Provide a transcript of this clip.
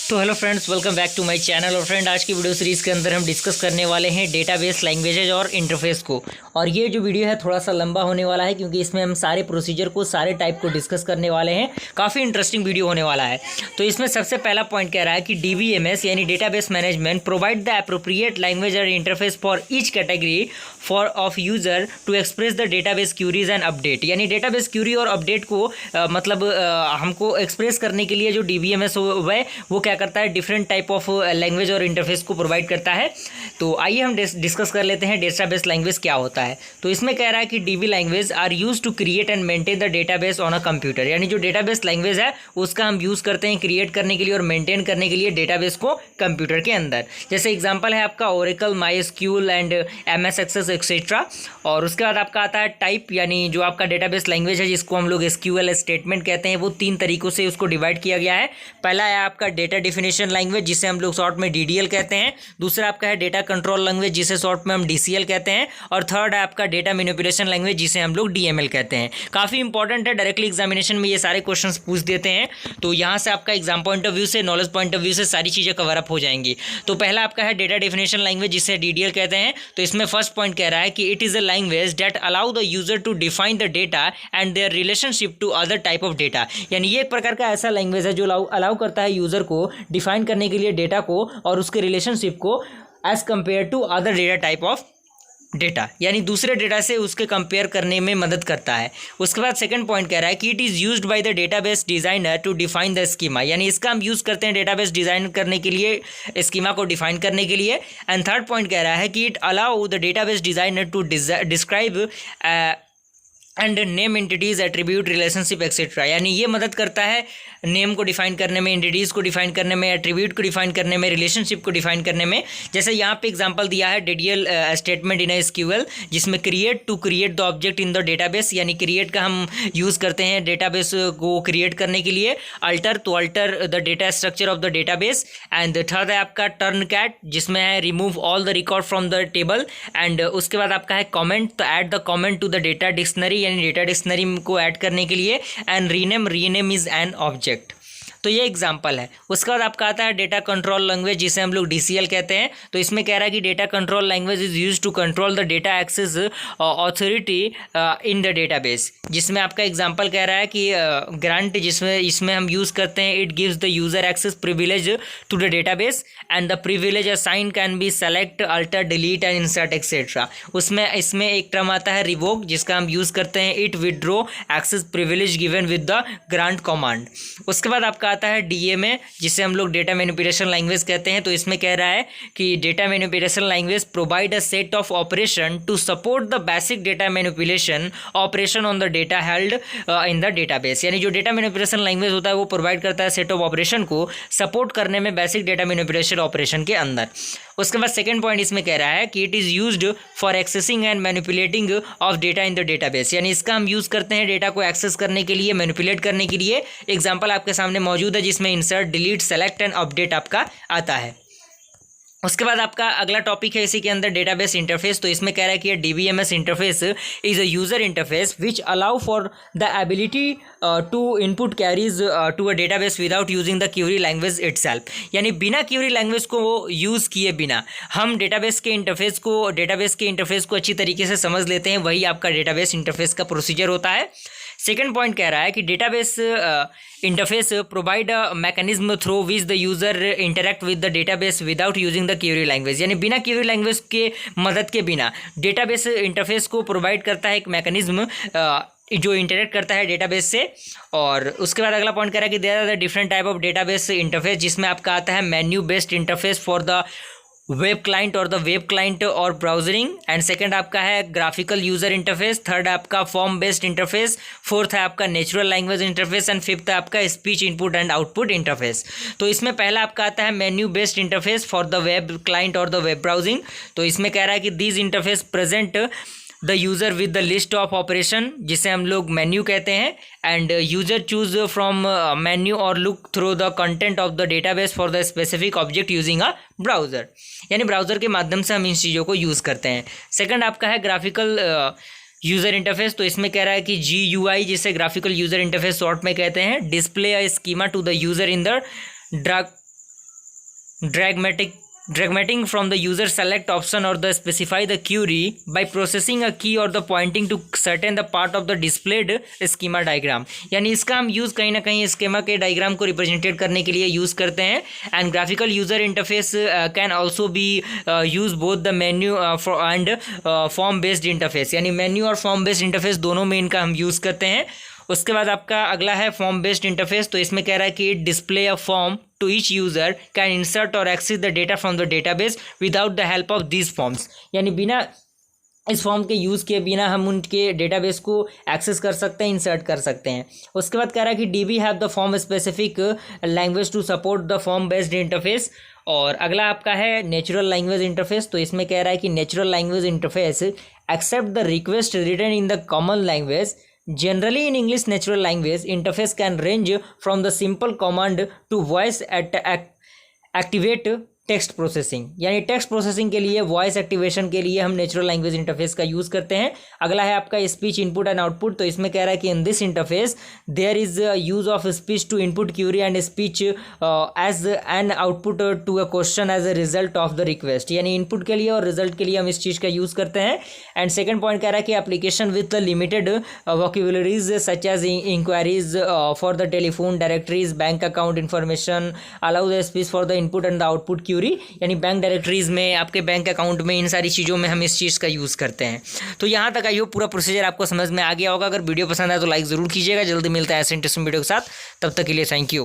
तो hello friends, welcome back to my channel. और friend, आज की वीडियो सीरीज़ के अंदर हम डिस्कस करने वाले हैं डेटाबेस लैंग्वेजेज और इंटरफेस को। और ये जो वीडियो है थोड़ा सा लंबा होने वाला है क्योंकि इसमें हम सारे प्रोसीजर को, सारे टाइप को डिस्कस करने वाले हैं। काफ़ी इंटरेस्टिंग वीडियो होने वाला है। तो इसमें सबसे पहला पॉइंट कह रहा है कि DBMS यानी database management provide the appropriate language और interface for each category for of user to express the database queries and update. यानी डेटाबेस क्यूरी और अपडेट को हमको एक्सप्रेस करने के लिए जो DBMS वो क्या करता है, डिफरेंट टाइप ऑफ लैंग्वेज और इंटरफेस को प्रोवाइड करता है। तो आइए हम डिस्कस कर लेते हैं डेटाबेस लैंग्वेज क्या होता है। तो इसमें कह रहा है कि DB language are use to create and maintain the database on a computer. यानी जो डेटाबेस लैंग्वेज है उसका हम यूज़ करते हैं क्रिएट करने के लिए और मेंटेन करने के लिए डेटाबेस को कंप्यूटर के अंदर। जैसे एग्जांपल है आपका Oracle, MySQL and MS Access etcetera. और उसके बाद आपका आता है टाइप, यानी जो आपका डेटाबेस लैंग्वेज है जिसको हम लोग SQL स्टेटमेंट कहते हैं, वो 3 तरीकों से उसको डिवाइड किया गया है। पहला है आपका डेटा डिफिनेशन लैंग्वेज जिसे हम लोग शॉर्ट में DDL कहते हैं। दूसरा आपका है डेटा कंट्रोल लैंग्वेज जिसे शॉर्ट में हम DCL कहते हैं। और थर्ड है आपका डेटा मैनिपुलेशन लैंग्वेज जिसे हम लोग DML कहते हैं। काफ़ी इंपॉर्टेंट है, डायरेक्टली एग्जामिनेशन में ये सारे क्वेश्चंस पूछ देते हैं। तो यहाँ से आपका एग्जाम पॉइंट ऑफ व्यू से, नॉलेज पॉइंट ऑफ व्यू से सारी चीज़ें कवर अप हो जाएंगी। तो पहला आपका है डेटा डिफिनेशन लैंग्वेज जिसे DDL कहते हैं। तो इसमें फर्स्ट पॉइंट कह रहा है कि it is a language that allow the user to define the data and their relationship to other type of data. यानी ये एक प्रकार का ऐसा लैंग्वेज है जो अलाउ करता है यूजर को डिफाइन करने के लिए डेटा को और उसके रिलेशनशिप को as compare to other data type of data, यानी दूसरे डेटा से उसके कंपेयर करने में मदद करता है। उसके बाद सेकंड पॉइंट कह रहा है कि it is used by the database designer to define the schema. यानी इसका हम यूज़ करते हैं डेटाबेस डिजाइन करने के लिए, स्कीमा को डिफाइन करने के लिए। एंड थर्ड पॉइंट कह रहा है कि it allow the database designer to describe and name entities, attribute, relationship etcetera. यानी ये मदद करता है नेम को डिफाइन करने में, एंटिटीज़ को डिफाइन करने में, एट्रीब्यूट को डिफाइन करने में, रिलेशनशिप को डिफाइन करने में। जैसे यहाँ पे एग्जांपल दिया है DDL स्टेटमेंट इन SQL जिसमें create to create the object in the database. यानी क्रिएट का हम यूज़ करते हैं डेटाबेस को क्रिएट करने के लिए। Alter to alter the data structure of the database. And third है आपका टर्न कैट जिसमें है remove all the record from the table. And उसके बाद आपका है कॉमेंट, तो add the comment to the data dictionary, यानी डेटा डिक्शनरी को ऐड करने के लिए। And rename is an object. तो ये एग्जांपल है। उसके बाद आपका आता है डेटा कंट्रोल लैंग्वेज जिसे हम लोग DCL कहते हैं। तो इसमें कह रहा है कि data control language is used to control the data access authority in the database. जिसमें आपका एग्जांपल कह रहा है कि ग्रांट, जिसमें इसमें हम यूज़ करते हैं it gives the user access privilege to the database and the privilege assign can be select, alter, delete and insert etcetera. इसमें एक टर्म आता है रिवोक जिसका हम यूज़ करते हैं it withdraw access privilege given with the grant command. उसके बाद आपका आता है DMA जिसे हम लोग डेटा मैनिपुलेशन लैंग्वेज कहते हैं। तो इसमें कह रहा है कि data manipulation language provide a set of operation to support the basic data manipulation operation on the data held in the database. यानी जो डेटा मैनिपुलेशन लैंग्वेज होता है वो प्रोवाइड करता है सेट ऑफ ऑपरेशन को सपोर्ट करने में बेसिक डेटा मैनिपुलेशन ऑपरेशन के अंदर। उसके बाद सेकंड पॉइंट इसमें कह रहा है कि it is used for accessing and manipulating of data in the database. यानी इसका हम यूज़ करते हैं डेटा को एक्सेस करने के लिए, मैनिपुलेट करने के लिए। एग्जांपल आपके सामने मौजूद है जिसमें insert, delete, select and update आपका आता है। उसके बाद आपका अगला टॉपिक है इसी के अंदर डेटाबेस इंटरफेस। तो इसमें कह रहा है कि DBMS interface is a user interface which allow for the ability to input queries to a database without using the query language itself. यानी बिना क्यूरी लैंग्वेज को यूज़ किए बिना हम डेटाबेस के इंटरफेस को अच्छी तरीके से समझ लेते हैं। वही आपका डेटाबेस इंटरफेस का प्रोसीजर होता है। सेकेंड पॉइंट कह रहा है कि database interface provide a mechanism through which the user interact with the database without using the query language. यानी बिना क्यूरी लैंग्वेज के मदद के बिना डेटाबेस इंटरफेस को प्रोवाइड करता है एक मैकेनिज्म जो इंटरेक्ट करता है डेटाबेस से। और उसके बाद अगला पॉइंट कह रहा है कि there are the different type of database interface जिसमें आपका आता है menu based interface for the web client और द वेब क्लाइंट और ब्राउजरिंग। एंड सेकंड आपका है ग्राफिकल यूजर इंटरफेस। थर्ड आपका फॉर्म बेस्ड इंटरफेस। फोर्थ है आपका natural language interface. And fifth है आपका speech input and output interface. तो इसमें पहला आपका आता है menu based interface for the web client और द वेब ब्राउजिंग। तो इसमें कह रहा है कि these interface present the user with the list of operation जिसे हम लोग मेन्यू कहते हैं। And user choose from menu और look through the content of the database for the specific object using a browser. यानी ब्राउजर के माध्यम से हम इन चीज़ों को यूज़ करते हैं। सेकंड आपका है ग्राफिकल यूज़र इंटरफेस। तो इसमें कह रहा है कि GUI जिसे ग्राफिकल यूज़र इंटरफेस शॉर्ट में कहते हैं, display a schema to the user in the dragmating from the user select option or the specify the query by processing a key or the pointing to certain the part of the displayed schema diagram। यानी इसका हम use कहीं ना कहीं schema के diagram को represented करने के लिए यूज़ करते हैं। And graphical user interface can also be use both the menu and form based interface, यानी मेन्यू और फॉर्म बेस्ड इंटरफेस दोनों में इनका हम यूज़ करते हैं। उसके बाद आपका अगला है फॉर्म बेस्ड इंटरफेस। तो इसमें कह रहा है कि display a form to each user can insert और access the data from the database without the help of these forms, यानी बिना इस फॉर्म के यूज़ किए बिना हम उनके डेटाबेस को एक्सेस कर सकते हैं, इंसर्ट कर सकते हैं। उसके बाद कह रहा है कि DB have the form specific language to support the form based interface. और अगला आपका है नेचुरल लैंग्वेज इंटरफेस। तो इसमें कह रहा है कि natural language interface accept the request written in the common language. Generally in English natural language interface can range from the simple command to voice activate text processing, यानी text processing के लिए voice activation के लिए हम natural language interface का use करते हैं। अगला है आपका स्पीच इनपुट एंड आउटपुट। तो इसमें कह रहा है कि in this interface there is use of speech to input query and speech as an output to a question as a result of the request, यानी इनपुट के लिए और रिजल्ट के लिए हम इस चीज़ का यूज़ करते हैं। एंड सेकेंड पॉइंट कह रहा है कि application with limited vocabularies such as enquiries for the telephone directories bank account information allow the speech for the input and the output query, यानी बैंक डायरेक्टरीज में आपके बैंक अकाउंट में इन सारी चीज़ों में हम इस चीज़ का यूज़ करते हैं। तो यहाँ तक आई होप पूरा प्रोसीजर आपको समझ में आ गया होगा। अगर वीडियो पसंद आए तो लाइक ज़रूर कीजिएगा। जल्दी मिलता है ऐसे इंटरेस्टिंग वीडियो के साथ, तब तक के लिए थैंक यू।